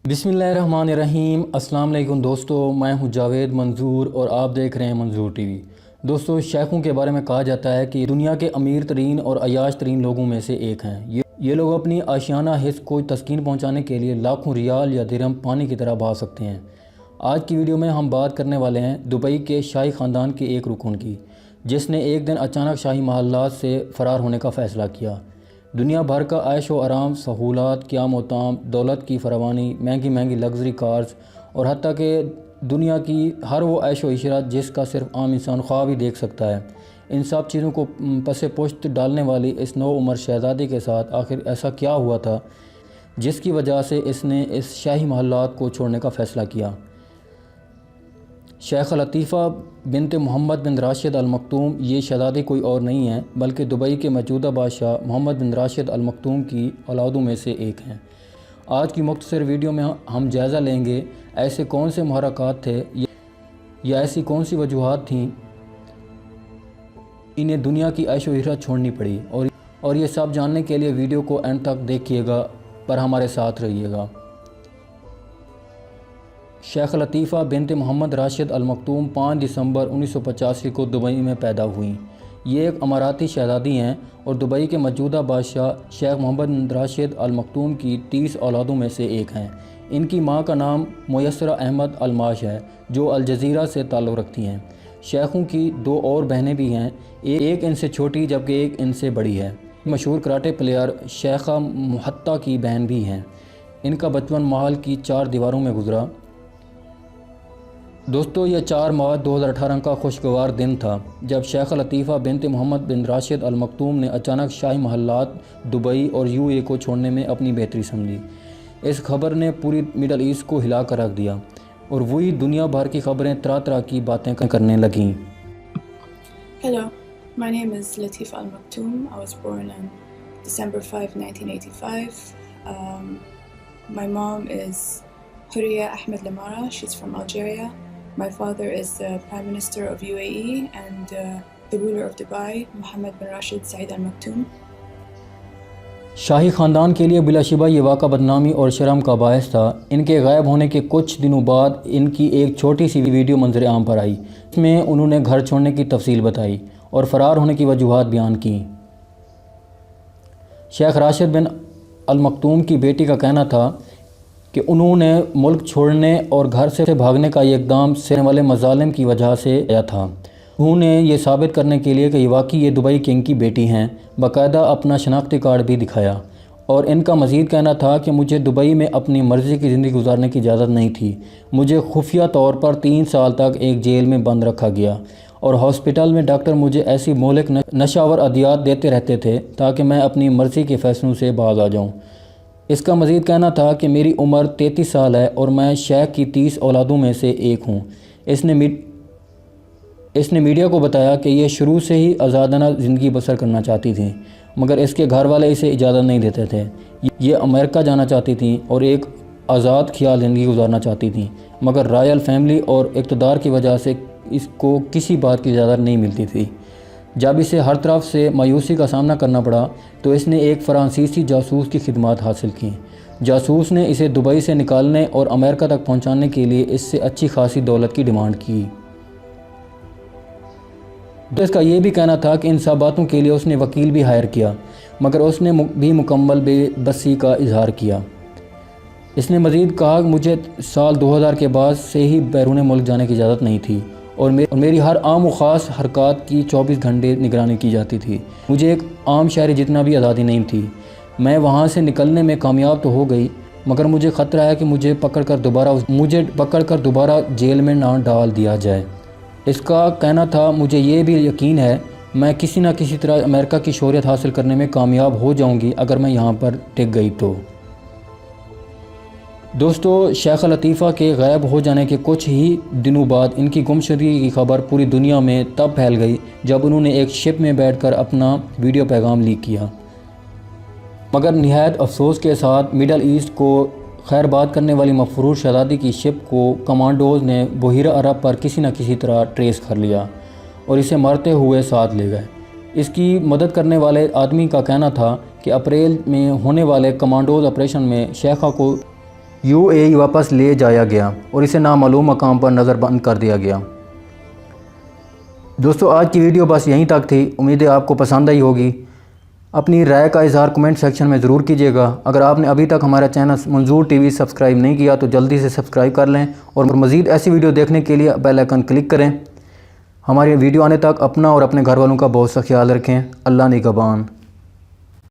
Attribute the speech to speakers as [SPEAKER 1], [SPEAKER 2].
[SPEAKER 1] बिस्मिल्लाहिर्रहमानिर्रहीम। अस्सलाम वालेकुम दोस्तों, मैं हूं जावेद मंजूर और आप देख रहे हैं मंजूर टीवी। दोस्तों, शेखों के बारे में कहा जाता है कि दुनिया के अमीर तरीन और अयाश तरीन लोगों में से एक हैं। ये लोग अपनी आशियाना हिस्स को तस्कीन पहुंचाने के लिए लाखों रियाल या दिरहम पानी की तरह बहा सकते हैं। आज की वीडियो में हम बात करने वाले हैं दुबई के शाही ख़ानदान के एक रुकन की, जिसने एक दिन अचानक शाही महल्लात से फ़रार होने का फ़ैसला किया। दुनिया भर का ऐश व आराम, सहूलत, क़याम व ताम, दौलत की फरावानी, महंगी महंगी लग्जरी कार्स और हत्ता कि दुनिया की हर वो ऐश व इशरत जिसका सिर्फ आम इंसान ख्वाब ही देख सकता है, इन सब चीज़ों को पसे पुश्त डालने वाली इस नौ उम्र शहज़ादी के साथ आखिर ऐसा क्या हुआ था जिसकी वजह से इसने इस शाही महल्लात को छोड़ने का फ़ैसला किया। शेख लतीफ़ा बिनते मोहम्मद बिन राशिद अल मखतूम, ये शहज़ादी कोई और नहीं है बल्कि दुबई के मौजूदा बादशाह मोहम्मद बिन राशिद अल मखतूम की औलादों में से एक हैं। आज की मुख्तसर वीडियो में हम जायज़ा लेंगे ऐसे कौन से मुहर्रिकात थे या ऐसी कौन सी वजूहात थीं इन्हें दुनिया की ऐश व इशरत छोड़नी पड़ी, और ये सब जानने के लिए वीडियो को एंड तक देखिएगा, पर हमारे साथ रहिएगा। शेख लतीफ़ा बिनते मोहम्मद राशिद अल मखतूम 5 दिसंबर 1985 को दुबई में पैदा हुई। ये एक अमाराती शहज़ादी हैं और दुबई के मौजूदा बादशाह शेख मोहम्मद बिन राशिद अल मखतूम की 30 औलादों में से एक हैं। इनकी मां का नाम मुयस्सरा अहमद अलमाश है, जो अल जज़ीरा से ताल्लुक़ रखती हैं। शेखों की 2 और बहनें भी हैं, एक इनसे छोटी जबकि एक इनसे बड़ी है। मशहूर कराटे प्लेयर शेखा मुहत्ता की बहन भी हैं। इनका बचपन महल की 4 दीवारों में गुजरा। दोस्तों, यह 4 मार्च 2018 का खुशगवार दिन था जब शेख लतीफ़ा बिनते मोहम्मद बिन राशिद अल मखतूम ने अचानक शाही महल्लात दुबई और यूए को छोड़ने में अपनी बेहतरी समझी। इस खबर ने पूरी मिडल ईस्ट को हिला कर रख दिया और वही दुनिया भर की खबरें तरह तरह की बातें करने लगीं।
[SPEAKER 2] Hello, my name is Latifa Al Maktoum. I was born on December 5, 1985. My mom is Huriya Ahmed Lamara. She's from Algeria. My father is the Prime Minister of UAE and the ruler of Dubai, Mohammed bin Rashid Saeed Al Maktoum.
[SPEAKER 1] शाही ख़ानदान के लिए बिलाशिबा ये वाक़ा बदनामी और शर्म का बायस था। इनके गायब होने के कुछ दिनों बाद इनकी एक छोटी सी वीडियो मंजर आम पर आई। इसमें उन्होंने घर छोड़ने की तफसील बताई और फ़रार होने की वजूहात बयान की। शेख राशिद बिन अल मखतूम की बेटी का कहना था कि उन्होंने मुल्क छोड़ने और घर से भागने का ये इक़दाम से वाले मज़ालिम की वजह से किया था। उन्होंने ये साबित करने के लिए कि वाकई ये दुबई किंग की बेटी हैं, बाकायदा अपना शनाख्ती कार्ड भी दिखाया। और इनका मज़ीद कहना था कि मुझे दुबई में अपनी मर्ज़ी की ज़िंदगी गुजारने की इजाज़त नहीं थी। मुझे खुफिया तौर पर 3 साल तक एक जेल में बंद रखा गया और हॉस्पिटल में डॉक्टर मुझे ऐसी मोहलिक नशावर अदियात देते रहते थे ताकि मैं अपनी मर्ज़ी के फ़ैसलों से बाज आ जाऊँ। इसका मज़ीद कहना था कि मेरी उम्र 33 साल है और मैं शेख की 30 औलादों में से एक हूँ। इसने मीडिया को बताया कि यह शुरू से ही आज़ादाना ज़िंदगी बसर करना चाहती थी, मगर इसके घर वाले इसे इजाज़त नहीं देते थे। ये अमेरिका जाना चाहती थी और एक आज़ाद ख्याल ज़िंदगी गुजारना चाहती थी, मगर रॉयल फैमिली और इक़्तिदार की वजह से इसको किसी बात की इजाज़त नहीं मिलती थी। जब इसे हर तरफ से मायूसी का सामना करना पड़ा तो इसने एक फ़्रांसीसी जासूस की खिदमत हासिल की। जासूस ने इसे दुबई से निकालने और अमेरिका तक पहुंचाने के लिए इससे अच्छी खासी दौलत की डिमांड की। इसका ये भी कहना था कि इन सब बातों के लिए उसने वकील भी हायर किया, मगर उसने भी मुकम्मल बेबसी का इजहार किया। इसने मज़ीद कहा कि मुझे साल 2000 के बाद से ही बैरून मुल्क जाने की इजाज़त नहीं थी और मेरी हर आम व ख़ास हरकत की 24 घंटे निगरानी की जाती थी। मुझे एक आम शहरी जितना भी आज़ादी नहीं थी। मैं वहाँ से निकलने में कामयाब तो हो गई, मगर मुझे ख़तरा है कि मुझे पकड़कर दोबारा जेल में ना डाल दिया जाए। इसका कहना था, मुझे ये भी यकीन है मैं किसी न किसी तरह अमेरिका की शोहरत हासिल करने में कामयाब हो जाऊँगी अगर मैं यहाँ पर टिक गई तो। दोस्तों, शेख लतीफ़ा के गायब हो जाने के कुछ ही दिनों बाद इनकी गुमशुदगी की खबर पूरी दुनिया में तब फैल गई जब उन्होंने एक शिप में बैठकर अपना वीडियो पैगाम लीक किया। मगर निहायत अफसोस के साथ मिडल ईस्ट को खैरबाद करने वाली मफरूर शहज़ादी की शिप को कमांडोज़ ने बहीरा अरब पर किसी न किसी तरह ट्रेस कर लिया और इसे मरते हुए साथ ले गए। इसकी मदद करने वाले आदमी का कहना था कि अप्रैल में होने वाले कमांडोज़ ऑपरेशन में शेखा को UAE واپس لے جایا گیا اور اسے نامعلوم مقام پر نظر بند کر دیا گیا۔ دوستو آج کی ویڈیو بس یہیں تک تھی، امید ہے آپ کو پسند آئی ہوگی۔ اپنی رائے کا اظہار کمنٹ سیکشن میں ضرور کیجیے گا۔ اگر آپ نے ابھی تک ہمارا چینل منظور ٹی وی سبسکرائب نہیں کیا تو جلدی سے سبسکرائب کر لیں اور مزید ایسی ویڈیو دیکھنے کے لیے بیل آئیکن کلک کریں۔ ہماری ویڈیو آنے تک اپنا اور اپنے گھر والوں کا بہت سا خیال رکھیں۔ اللہ نگہبان۔